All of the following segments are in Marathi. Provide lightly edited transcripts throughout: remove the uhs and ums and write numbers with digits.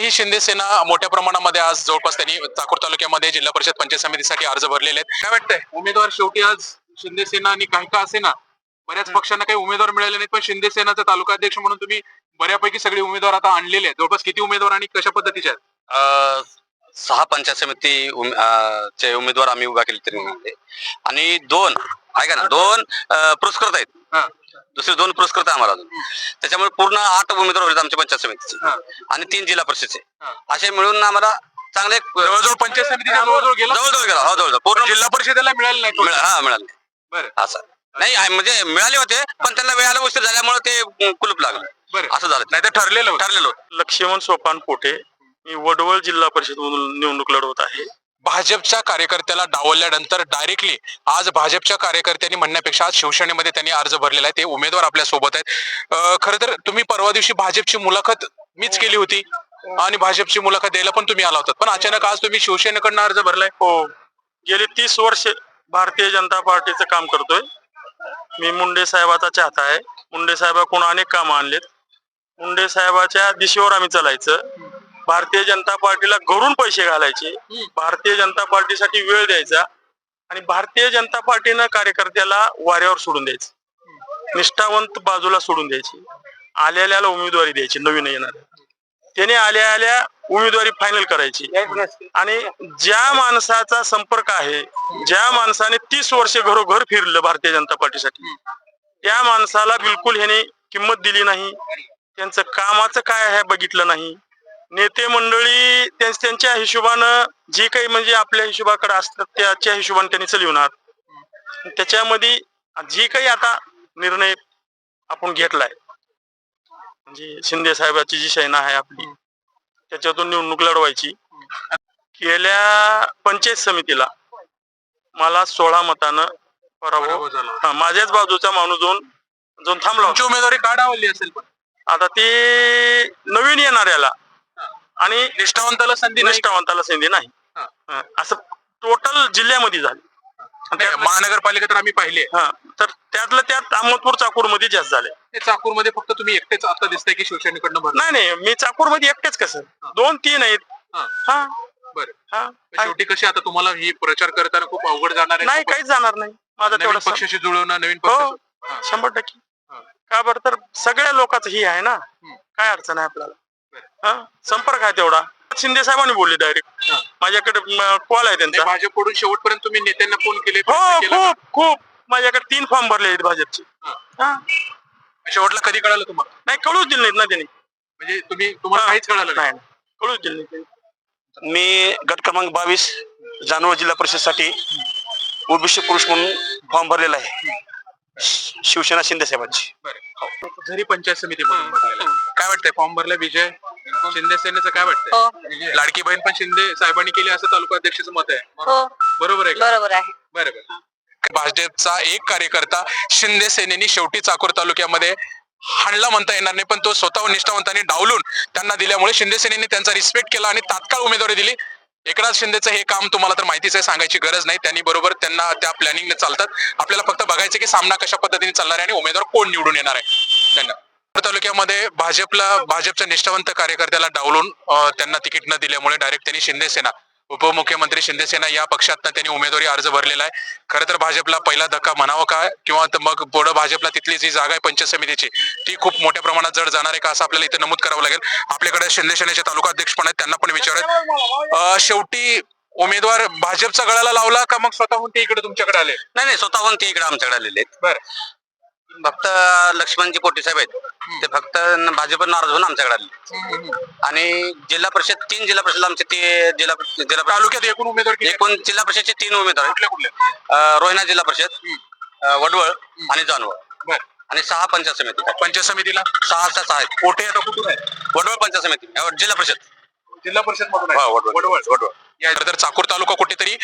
ही शिंदे सेना मोठ्या प्रमाणामध्ये आज जवळपास त्यांनी चाकूर तालुक्यामध्ये जिल्हा परिषद पंचायत समितीसाठी अर्ज भरलेले आहेत. काय वाटतंय उमेदवार शेवटी आज शिंदे सेना आणि काही का असे ना बऱ्याच पक्षांना काही उमेदवार मिळाले नाहीत, पण शिंदे सेनाचा तालुका अध्यक्ष म्हणून तुम्ही बऱ्यापैकी सगळे उमेदवार आता आणलेले आहेत. जवळपास किती उमेदवार आणि कशा पद्धतीचे आहेत? 6 पंचायत समिती चे उमेदवार आम्ही उभा केले तरी आणि 2 ऐका ना 2 पुरस्कृत आहेत. दुसरे 2 पुरस्कृत आहे आम्हाला अजून. त्याच्यामुळे पूर्ण 8 उमेदवार होते आमच्या पंचायत समितीचे आणि 3 जिल्हा परिषदचे. असे मिळून आम्हाला चांगले जवळजवळ पंचायत समितीच्या जवळजवळ गेला. जवळजवळ पूर्ण जिल्हा परिषदेला मिळाले नाही. मिळाले. बरं असं नाही म्हणजे मिळाले होते पण त्यांना वेळाला उशीर झाल्यामुळे ते कुलूप लागलं. बरं असं झालं. नाही तर ठरलेलं होतं. लक्ष्मण सोपान पोटे, मी वडवळ जिल्हा परिषद मधून निवडणूक लढवत आहे. भाजपच्या कार्यकर्त्याला डावलल्यानंतर डायरेक्टली आज भाजपच्या कार्यकर्त्यांनी म्हणण्यापेक्षा आज शिवसेनेमध्ये त्यांनी अर्ज भरलेला आहे. ते उमेदवार आपल्या सोबत आहेत. खरं तर तुम्ही परवा दिवशी भाजपची मुलाखत मीच केली होती आणि भाजपची मुलाखत द्यायला पण तुम्ही आला होतात, पण अचानक आज तुम्ही शिवसेनेकडनं अर्ज भरलाय. हो, गेली 30 वर्ष भारतीय जनता पार्टीचं काम करतोय. मी मुंडे साहेबाचा चाहता आहे. मुंडे साहेबाकडून अनेक कामं आणलेत. मुंडे साहेबाच्या दिशेवर आम्ही चालायचं. भारतीय जनता पार्टीला घरून पैसे घालायचे, भारतीय जनता पार्टीसाठी वेळ द्यायचा आणि भारतीय जनता पार्टीनं कार्यकर्त्याला वाऱ्यावर सोडून द्यायचं, निष्ठावंत बाजूला सोडून द्यायची, आलेल्याला उमेदवारी द्यायची, नवीन येणार त्याने आल्या उमेदवारी फायनल करायची. आणि ज्या माणसाचा संपर्क आहे, ज्या माणसाने 30 वर्ष घरोघर फिरलं भारतीय जनता पार्टीसाठी, त्या माणसाला बिलकुल ह्याने किंमत दिली नाही. त्यांचं कामाचं काय आहे बघितलं नाही. नेते मंडळी त्यांच्या हिशोबानं जे काही म्हणजे आपल्या हिशोबाकडे असतात त्याच्या हिशोबाने त्यांनी चालवणार. त्याच्यामध्ये जी काही आता निर्णय आपण घेतलाय म्हणजे शिंदे साहेबाची जी सेना आहे आपली, त्याच्यातून निवडणूक लढवायची. गेल्या पंचायत समितीला मला 16 मतानं पराभव झाला. माझ्याच बाजूचा माणूस जाऊन थांबला. उमेदवारी का डावलली असेल? पण आता ते नवीन येणाऱ्याला आणि निष्ठावंताला संधी नाही असं टोटल जिल्ह्यामध्ये झालं. महानगरपालिका तर आम्ही पाहिले, तर त्यातलं त्यात अहमदपूर चाकूर मध्ये जास्त झाले. चाकूर मध्ये फक्त तुम्ही एकटेच आता दिसतंय की शिवसेनेकडनं भरलं? नाही, मी चाकूर मध्ये एकटेच. कसं 2-3 आहेत. बरं, शेवटी कशी आता तुम्हाला ही प्रचार करताना खूप अवघड जाणार आहे? नाही, काहीच जाणार नाही. माझा तेवढा पक्षाशी जुळवणं, नवीन हो 100%. का बरं, तर सगळ्या लोकांचं ही आहे ना, काय अडचण आहे आपल्याला. संपर्क आहे तेवढा. शिंदे साहेबांनी बोलले डायरेक्ट, माझ्याकडे कॉल आहे त्यांचा. भाजपकडून शेवटपर्यंत तुम्ही नेत्यांना फोन केले? हो, खूप माझ्याकडे 3 फॉर्म भरले आहेत भाजपचे. शेवटला कधी कळालं तुम्हाला? नाही, कळूच दिले नाहीत ना त्यांनी. म्हणजे तुम्हाला काहीच कळालं नाही? कळूच दिले नाही. मी गट क्रमांक 22 जानवळ जिल्हा परिषदसाठी ओबीसी पुरुष म्हणून फॉर्म भरलेला आहे, शिवसेना शिंदे साहेबांची. जरी पंचायत समिती काय वाटतंय फॉर्म भरला विजय शिंदे सेनेचं काय वाटतंय? लाडकी बहीण पण शिंदे साहेबांनी केली असं तालुका अध्यक्षाचं मत आहे. बरोबर आहे? बरोबर आहे. बरोबर. भाजपचा एक कार्यकर्ता शिंदे सेनेनी शेवटी चाकूर तालुक्यामध्ये हाणला म्हणता येणार नाही, पण तो स्वतः निष्ठावंतांनी डावलून त्यांना दिल्यामुळे शिंदे सेनेने त्यांचा रिस्पेक्ट केला आणि तात्काळ उमेदवारी दिली. एकनाथ शिंदेचं हे काम तुम्हाला तर माहितीच आहे, सांगायची गरज नाही. त्यांनी बरोबर त्यांना त्या प्लॅनिंगने चालतात. आपल्याला फक्त बघायचं की सामना कशा पद्धतीने चालणार आहे आणि उमेदवार कोण निवडून येणार आहे. धन्यवाद. तालुक्यामध्ये भाजपच्या निष्ठावंत कार्यकर्त्याला डावलून त्यांना तिकीट न दिल्यामुळे डायरेक्ट त्यांनी शिंदे सेना, उपमुख्यमंत्री शिंदे सेना या पक्षातनं त्यांनी उमेदवारी अर्ज भरलेला आहे. खरं तर भाजपला पहिला धक्का म्हणावं का, किंवा मग पुढे भाजपला तिथली जी जागा आहे पंचायत समितीची ती खूप मोठ्या प्रमाणात जड जाणार आहे का असं आपल्याला इथे नमूद करावं लागेल. आपल्याकडे शिंदे सेनेचे तालुका अध्यक्ष पण आहेत, त्यांना पण विचारत शेवटी उमेदवार भाजपचा गळाला लावला का मग स्वतःहून ते इकडे तुमच्याकडे आले? नाही, स्वतःहून ते इकडे आमच्याकडे आलेले आहेत. बरं, फक्त लक्ष्मणजी पोटे साहेब आहेत, ते फक्त भाजप नाराज होऊन आमच्याकडे आले. आणि जिल्हा परिषद 3 जिल्हा परिषद आमचे ते जिल्हा तालुक्यात एकूण उमेदवार एकूण जिल्हा परिषदचे 3 उमेदवार रोहिणा जिल्हा परिषद, वडवळ आणि जानवळ आणि 6 पंचायत समिती. पंचायत समितीला 6 आहेत. पोटे आता कुठून आहे? वडवळ पंचायत समिती, जिल्हा परिषद मधून वडवळ. तर चाकूर तालुका कुठेतरी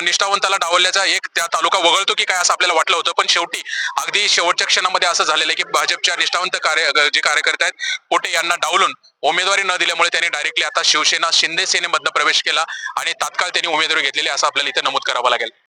निष्ठावंताला डावलल्याचा एक त्या तालुका वगळतो की काय असं आपल्याला वाटलं होतं, पण शेवटी अगदी शेवटच्या क्षणामध्ये असं झालेलं आहे की भाजपच्या निष्ठावंत जे कार्यकर्ते आहेत पोटे यांना डावलून उमेदवारी न दिल्यामुळे त्यांनी डायरेक्टली आता शिवसेना शिंदे सेनेमधनं प्रवेश केला आणि तात्काळ त्यांनी उमेदवारी घेतलेली असं आपल्याला इथे नमूद करावं लागेल.